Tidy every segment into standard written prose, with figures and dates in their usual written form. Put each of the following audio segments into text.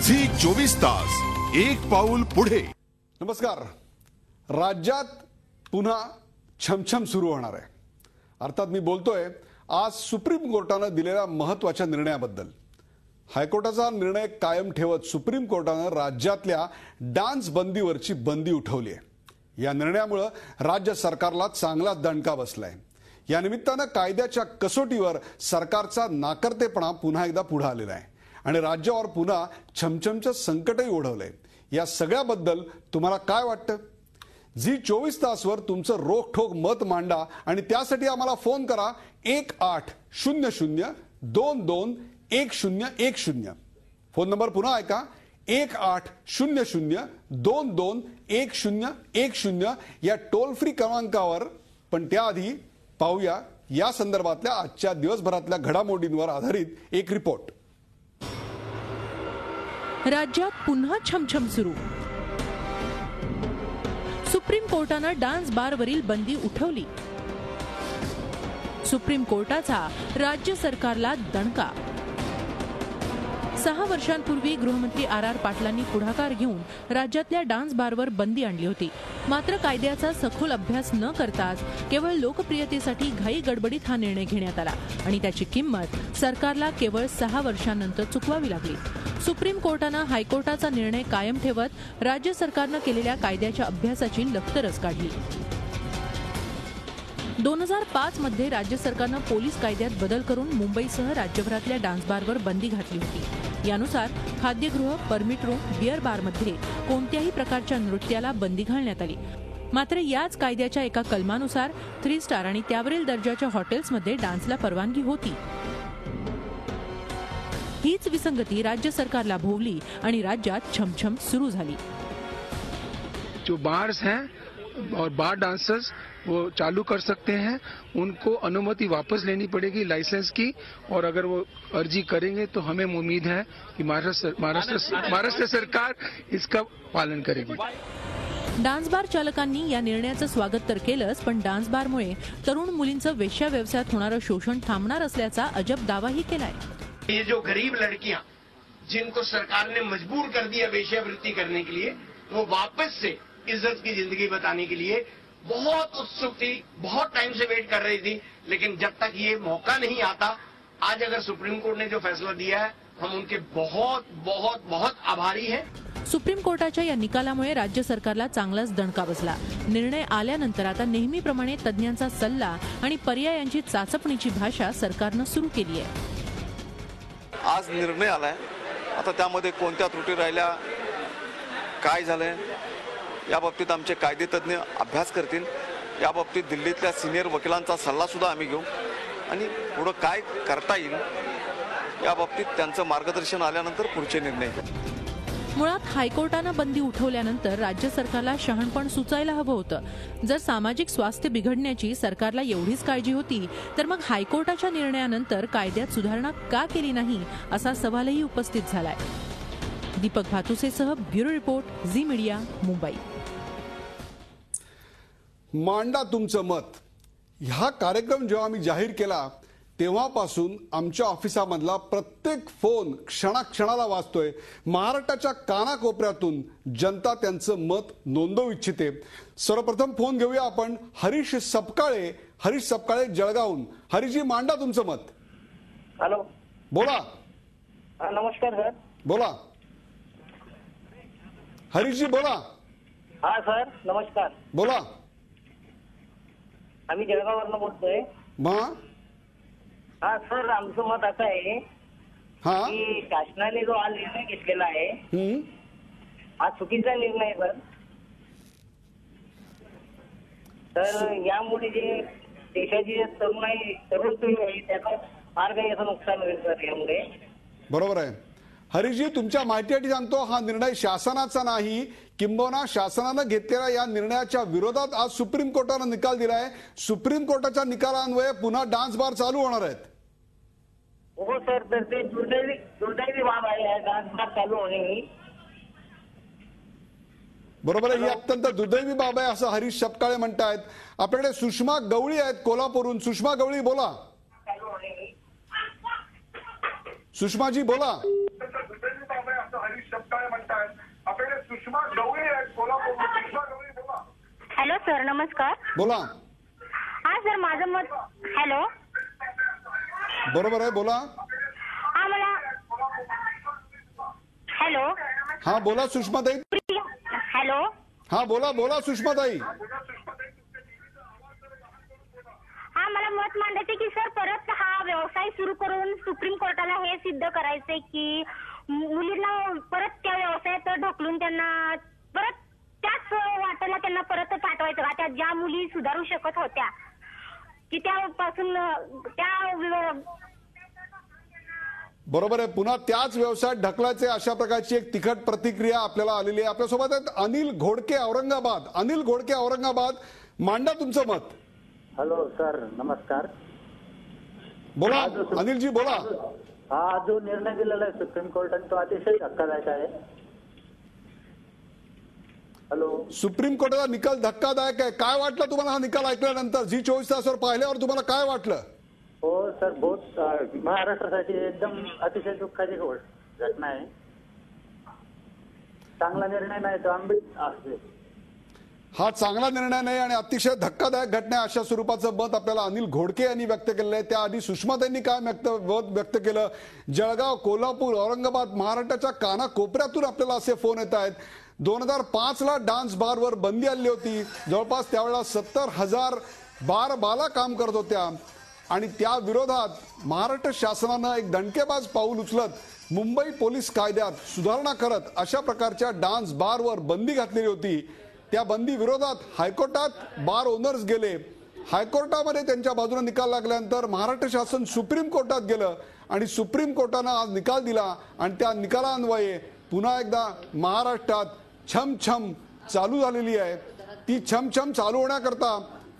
झी24 तास एक पाऊल पुढे। नमस्कार। राज्यात पुन्हा छमछम सुरू होणार आहे। अर्थात मी बोलतोय आज सुप्रीम कोर्टाने दिलेल्या महत्त्वाच्या निर्णयाबद्दल। हायकोर्टाचा निर्णय कायम ठेवत सुप्रीम कोर्टाने राज्यातल्या डान्स बंदीवरची बंदी उठवली आहे। या निर्णयामुळे राज्य सरकारला चांगलाच दणका बसलाय। या निमित्ताने कायद्याच्या कसोटीवर सरकारचा नाकर्तेपणा पुन्हा एकदा पुढे आलेला आहे आणि राज्यावर पुन्हा छमछमचं संकटही ओढवलंय। या सगळ्याबद्दल तुम्हाला काय वाटतं? झी24 तासवर तुमचं रोखठोक मत मांडा आणि त्यासाठी आम्हाला फोन करा 1800-221010। फोन नंबर पुन्हा ऐका 1800-221010 या टोल फ्री क्रमांकावर। पण त्याआधी पाहूया या संदर्भातल्या आजच्या दिवसभरातल्या घडामोडींवर आधारित एक रिपोर्ट। राज्यात पुन्हा छमछम सुरू। सुप्रीम कोर्टानं डान्स बारवरील बंदी उठवली। सुप्रीम कोर्टाचा राज्य सरकारला दणका। 6 वर्षांपूर्वी गृहमंत्री आर पाटलांनी पुढाकार घेऊन राज्यातल्या डान्स बारवर बंदी आणली होती। मात्र कायद्याचा सखोल अभ्यास न करताच केवळ लोकप्रियतेसाठी घाई गडबडीत हा निर्णय घेण्यात आला आणि त्याची किंमत सरकारला केवळ 6 वर्षांनंतर चुकवावी लागली। सुप्रीम कोर्टानं हायकोर्टाचा निर्णय कायम ठेवत राज्य सरकारनं केलेल्या कायद्याच्या अभ्यासाची लखतरच काढली। 2005 मध्ये राज्य सरकारनं पोलीस कायद्यात बदल करून मुंबईसह राज्यभरातल्या डान्स बारवर बंदी घातली होती। यानुसार खाद्यगृह, परमिट रूम, बिअर बारमध्ये कोणत्याही प्रकारच्या नृत्याला बंदी घालण्यात आली। मात्र याच कायद्याच्या एका कलमानुसार 3 स्टार आणि त्यावरील दर्जाच्या हॉटेल्समध्ये डान्सला परवानगी होती। हीच विसंगती राज्य सरकारला भोवली आणि राज्यात छमछम सुरू झाली। जो बार्स हैं और बार डांसर्स वो चालू कर सकते हैं, उनको अनुमति वापस लेनी पड़ेगी लाइसेंस की, और अगर वो अर्जी करेंगे तो हमें उम्मीद है कि महाराष्ट्र सरकार इसका पालन करेगी। डान्स बार चालकांनी या निर्णयाचं स्वागत तर केलंच, पण डान्स बारमुळे तरुण मुलींचं वेश्या व्यवसायात होणारं शोषण थांबणार असल्याचा अजब दावाही केलाय। ये जो गरीब लड़कियां जिनको सरकार ने मजबूर कर दिया वेश्यावृत्ति करने के लिए, वो वापस से इज्जत की जिंदगी बताने के लिए बहुत उत्सुक थी, बहुत टाइम से वेट कर रही थी। लेकिन जब तक ये मौका नहीं आता, आज अगर सुप्रीम कोर्ट ने जो फैसला दिया है, हम उनके बहुत बहुत बहुत आभारी हैं। सुप्रीम कोर्टाच्या या निकालामुळे राज्य सरकारला चांगलाच दणका बसला। निर्णय आल्यानंतर आता नेहमीप्रमाणे तज्ञांचा सल्ला आणि पर्यायांची चाचपणीची भाषा सरकारनं सुरू केली आहे। आज निर्णय आलाय, आता त्यामध्ये कोणत्या त्रुटी राहिल्या, काय झालंय या बाबतीत आमचे कायदेतज्ञ अभ्यास करतील। या बाबतीत दिल्लीतल्या सिनियर वकिलांचा सल्ला सुद्धा आम्ही घेऊ आणि पुढे काय करता येईल या बाबतीत त्यांचं मार्गदर्शन आल्यानंतर पुढचे निर्णय घेऊ। मुळात हायकोर्टानं बंदी उठवल्यानंतर राज्य सरकारला शहाणपण सुचायला हवं होतं। जर सामाजिक स्वास्थ्य बिघडण्याची सरकारला एवढीच काळजी होती, तर मग हायकोर्टाच्या निर्णयानंतर कायद्यात सुधारणा का केली नाही असा सवालही उपस्थित झालाय। दीपक भातुसेसह bureau report, Zee media, Mumbai. मांडा तुमचं मत। हा कार्यक्रम जेव्हा आम्ही जाहीर केला तेव्हापासून आमच्या ऑफिसामधला प्रत्येक फोन क्षणाक्षणाला वाजतोय। महाराष्ट्राच्या कानाकोपऱ्यातून जनता त्यांचं मत नोंदवू इच्छिते। सर्वप्रथम फोन घेऊया आपण हरीश सपकाळे जळगावहून। हरीशजी, मांडा तुमचं मत। हॅलो, बोला। नमस्कार सर। बोला हरीशजी, बोला। हा सर, नमस्कार। बोला। आम्ही जळगाववरून बोलतोय। हा सर, आमचं मत असं आहे की शासनाने जो हा निर्णय घेतलेला आहे हा चुकीचा निर्णय आहे सर। तर यामुळे जे देशाची तरुण पिढी आहे त्याचं फार काही असं नुकसान होईल सर यामुळे। बरोबर आहे हरीशजी, तुमच्या माहितीसाठी सांगतो, हा निर्णय शासनाचा नाही, किंबहुना शासनानं घेतलेल्या या निर्णयाच्या विरोधात आज सुप्रीम कोर्टानं निकाल दिलाय। सुप्रीम कोर्टाच्या निकालान्वये पुन्हा डान्स बार चालू होणार आहेत। हो सर, तर ते दुर्दैवी बाब आहे डान्स बार चालू होणे ही। बरोबर आहे, ही अत्यंत दुर्दैवी बाब आहे असं हरीश सपकाळे म्हणतायत। आपल्याकडे सुषमा गवळी आहेत कोल्हापूरहून। सुषमा गवळी, बोला। सुषमाजी, बोला। नमस्कार. बोला. हा सर, माझं मत. हॅलो. बरोबर आहे, बोला. हा मला. हॅलो. हा बोला सुषमाताई. हॅलो. हा बोला बोला सुषमाताई. हा मला मत मांडायचे की सर परत हा व्यवसाय सुरू करून सुप्रीम कोर्टाला हे सिद्ध करायचंय की मुलींना परत त्या व्यवसायात ढकलून त्यांना परत त्याच वाटेला त्यांना परत पाठवायचं का? त्या ज्या मुली सुधारू शकत होत्या की त्यापासून त्या. बरोबर आहे, पुन्हा त्याच व्यवसायात ढकलायचे अशा प्रकारची एक तिखट प्रतिक्रिया आपल्याला आलेली आहे. आपल्यासोबत आहेत अनिल घोडके औरंगाबाद. अनिल घोडके औरंगाबाद, मांडा तुमचं मत. हॅलो सर, नमस्कार. बोला अनिलजी, बोला. हा जो निर्णय दिलेला आहे सुप्रीम कोर्टाने तो अतिशय धक्कादायक आहे. हॅलो. सुप्रीम कोर्टाचा निकाल धक्कादायक आहे. काय वाटलं तुम्हाला हा निकाल ऐकल्यानंतर? जी 24 तासावर पाहिल्यावर तुम्हाला काय वाटलं? हो सर, बहुत महाराष्ट्रासाठी एकदम अतिशय दुःखाची घटना आहे. चांगला निर्णय नाही तो आंबेड. हा चांगला निर्णय नाही आणि अतिशय धक्कादायक घटना अशा स्वरूपाचं मत आपल्याला अनिल घोडके यांनी व्यक्त केलेलं आहे. त्याआधी सुषमाताईंनी काय मत व्यक्त केलं? जळगाव, कोल्हापूर, औरंगाबाद, महाराष्ट्राच्या कानाकोपऱ्यातून आपल्याला असे फोन येत आहेत. 2005ला डान्स बारवर बंदी आणली होती. जवळपास त्यावेळेला 70,000 बार बाला काम करत होत्या आणि त्या विरोधात महाराष्ट्र शासनानं एक दणकेबाज पाऊल उचलत मुंबई पोलीस कायद्यात सुधारणा करत अशा प्रकारच्या डान्स बारवर बंदी घातलेली होती. त्या बंदी विरोधात हायकोर्टात बार ओनर्स गेले. हायकोर्टामध्ये त्यांच्या बाजूने निकाल लागल्यानंतर महाराष्ट्र शासन सुप्रीम कोर्टात गेलं आणि सुप्रीम कोर्टानं आज निकाल दिला आणि त्या निकालान्वये पुन्हा एकदा महाराष्ट्रात छमछम चालू झालेली आहे. ती छमछम चालू होण्याकरता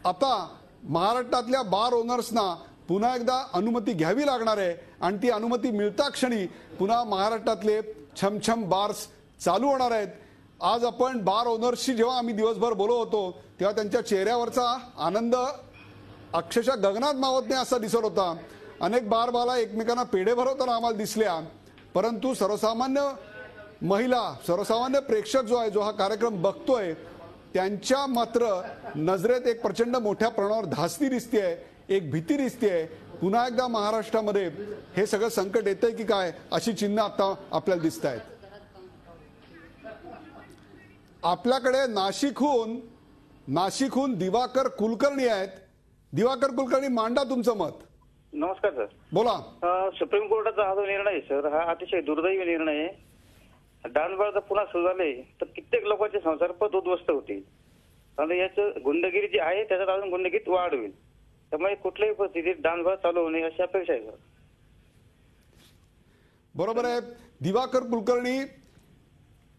आता महाराष्ट्रातल्या बार ओनर्सना पुन्हा एकदा अनुमती घ्यावी लागणार आहे आणि ती अनुमती मिळता क्षणी पुन्हा महाराष्ट्रातले छमछम बार्स चालू होणार आहेत. आज आपण बार ओनर्सशी जेव्हा आम्ही दिवसभर बोलत होतो तेव्हा त्यांच्या चेहऱ्यावरचा आनंद अक्षरशः गगनात मावत नाही असा दिसत होता. अनेक बारबाला एकमेकांना पेढे भरवताना आम्हाला दिसल्या, परंतु सर्वसामान्य महिला, सर्वसामान्य प्रेक्षक जो आहे, जो हा कार्यक्रम बघतोय, त्यांच्या मात्र नजरेत एक प्रचंड मोठ्या प्रमाणावर धास्ती दिसतेय, एक भीती दिसतेय. पुन्हा एकदा महाराष्ट्रामध्ये हे सगळं संकट येतंय की काय अशी चिन्ह आता आपल्याला दिसत आहेत. आपल्याकडे नाशिकहून दिवाकर कुलकर्णी आहेत. दिवाकर कुलकर्णी, मांडा तुमचं मत. नमस्कार सर. बोला. सुप्रीम कोर्टाचा हा जो निर्णय आहे सर, हा अतिशय दुर्दैवी निर्णय आहे. डान्स बार जर पुन्हा सुरू झाले तर कित्येक लोकांचे संसार पद उद्ध्वस्त होतील. कारण याचं गुंडगिरी जी आहे त्याच्यात अजून गुंडगिरीत वाढ होईल. त्यामुळे कुठल्याही परिस्थितीत डान्स बार चालू होणे अशी अपेक्षा आहे सर. बरोबर आहे दिवाकर कुलकर्णी,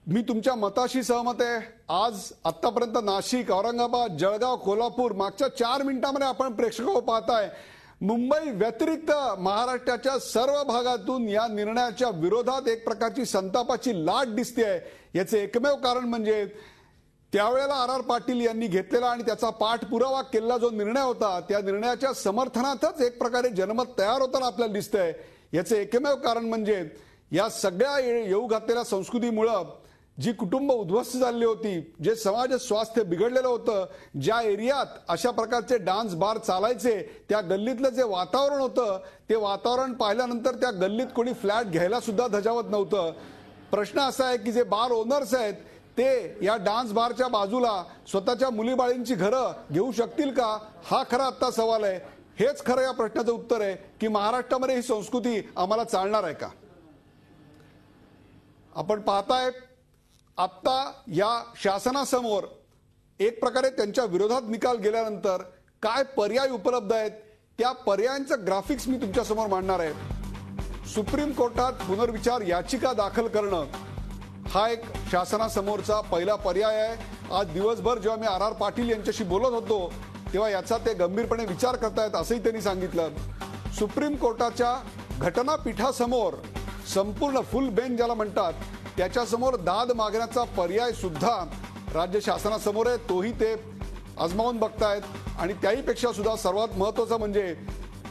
मी तुमच्या मताशी सहमत आहे. आज आतापर्यंत नाशिक, औरंगाबाद, जळगाव, कोल्हापूर, मागच्या 4 मिनिटांमध्ये आपण प्रेक्षकांना पाहताय मुंबई व्यतिरिक्त महाराष्ट्राच्या सर्व भागातून या निर्णयाच्या विरोधात एक प्रकारची संतापाची लाट दिसते आहे. याचे एकमेव कारण म्हणजे त्यावेळेला आर पाटील यांनी घेतलेला आणि त्याचा पाठपुरावा केलेला जो निर्णय होता, त्या निर्णयाच्या समर्थनातच एक प्रकारे जनमत तयार होताना आपल्याला दिसतंय. याचे एकमेव कारण म्हणजे या सगळ्या येऊ घातलेल्या संस्कृतीमुळं जी कुटुंब उद्ध्वस्त झालेली होती, जे समाज स्वास्थ्य बिघडलेलं होतं, ज्या एरियात अशा प्रकारचे डान्स बार चालायचे त्या गल्लीतलं जे वातावरण होतं, ते वातावरण पाहिल्यानंतर त्या गल्लीत कोणी फ्लॅट घ्यायला सुद्धा धजावत नव्हतं. प्रश्न असा आहे की जे बार ओनर्स आहेत ते या डान्स बारच्या बाजूला स्वतःच्या मुलीबाळींची घरं घेऊ शकतील का, हा खरा आत्ता सवाल आहे. हेच खरं या प्रश्नाचं उत्तर आहे की महाराष्ट्रामध्ये ही संस्कृती आम्हाला चालणार आहे का. आपण पाहताय आत्ता या शासनासमोर एक प्रकारे त्यांच्या विरोधात निकाल गेल्यानंतर काय पर्याय उपलब्ध आहेत, त्या पर्यायांचं ग्राफिक्स मी तुमच्या समोर मांडणार आहे. सुप्रीम कोर्टात पुनर्विचार याचिका दाखल करणं हा एक शासनासमोरचा पहिला पर्याय आहे. आज दिवसभर जेव्हा मी आर पाटील यांच्याशी बोलत होतो तेव्हा याचा ते गंभीरपणे विचार करतायत असंही त्यांनी सांगितलं. सुप्रीम कोर्टाच्या घटनापीठासमोर संपूर्ण फुल बेंच ज्याला म्हणतात त्याच्यासमोर दाद मागण्याचा पर्याय सुद्धा राज्य शासनासमोर आहे. तोही ते आजमावून बघतायत. आणि त्याहीपेक्षा सुद्धा सर्वात महत्त्वाचं म्हणजे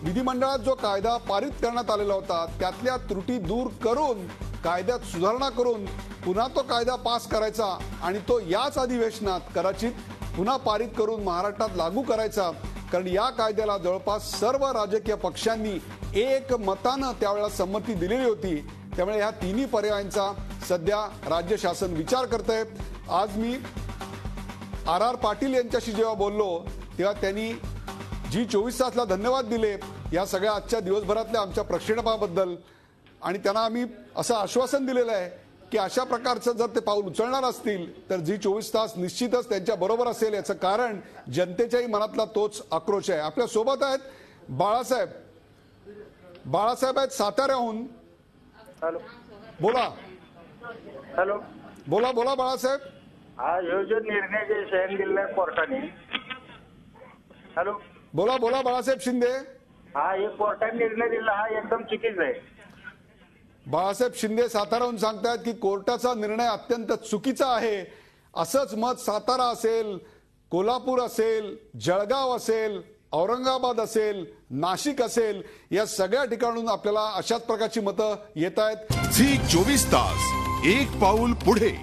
विधिमंडळात जो कायदा पारित करण्यात आलेला होता त्यातल्या त्रुटी दूर करून कायद्यात सुधारणा करून पुन्हा तो कायदा पास करायचा आणि तो याच अधिवेशनात कदाचित पुन्हा पारित करून महाराष्ट्रात लागू करायचा, कारण या कायद्याला जवळपास सर्व राजकीय पक्षांनी एक मतानं त्यावेळेला संमती दिलेली होती. त्यामुळे ह्या तिन्ही पर्यायांचा सध्या राज्य शासन विचार करतंय. आज मी आर पाटील यांच्याशी जेव्हा बोललो तेव्हा त्यांनी G24 तासला धन्यवाद दिले या सगळ्या आजच्या दिवसभरातल्या आमच्या प्रक्षेपणाबद्दल, आणि त्यांना आम्ही असं आश्वासन दिलेलं आहे की अशा प्रकारचं जर ते पाऊल उचलणार असतील तर G24 तास निश्चितच त्यांच्या बरोबर असेल. याचं कारण जनतेच्याही मनातला तोच आक्रोश आहे. आपल्या सोबत आहेत बाळासाहेब आहेत साताऱ्याहून. हॅलो बोला. हॅलो बोला बाळासाहेब. हा ह्यो जो निर्णय जे शयन दिला कोर्टाने. हॅलो बोला बाळासाहेब शिंदे. हा एक कोर्टाने निर्णय दिला हा एकदम चुकीचा आहे. बाळासाहेब शिंदे साताराहून सांगतायत की कोर्टाचा निर्णय अत्यंत चुकीचा आहे. असंच मत सातारा असेल, कोल्हापूर असेल, जळगाव असेल, औरंगाबाद असेल, नाशिक असेल, या सगळ्या ठिकाणून आपल्याला अशाच प्रकारची मतं येत आहेत. G24 तास एक पाऊल पुढे.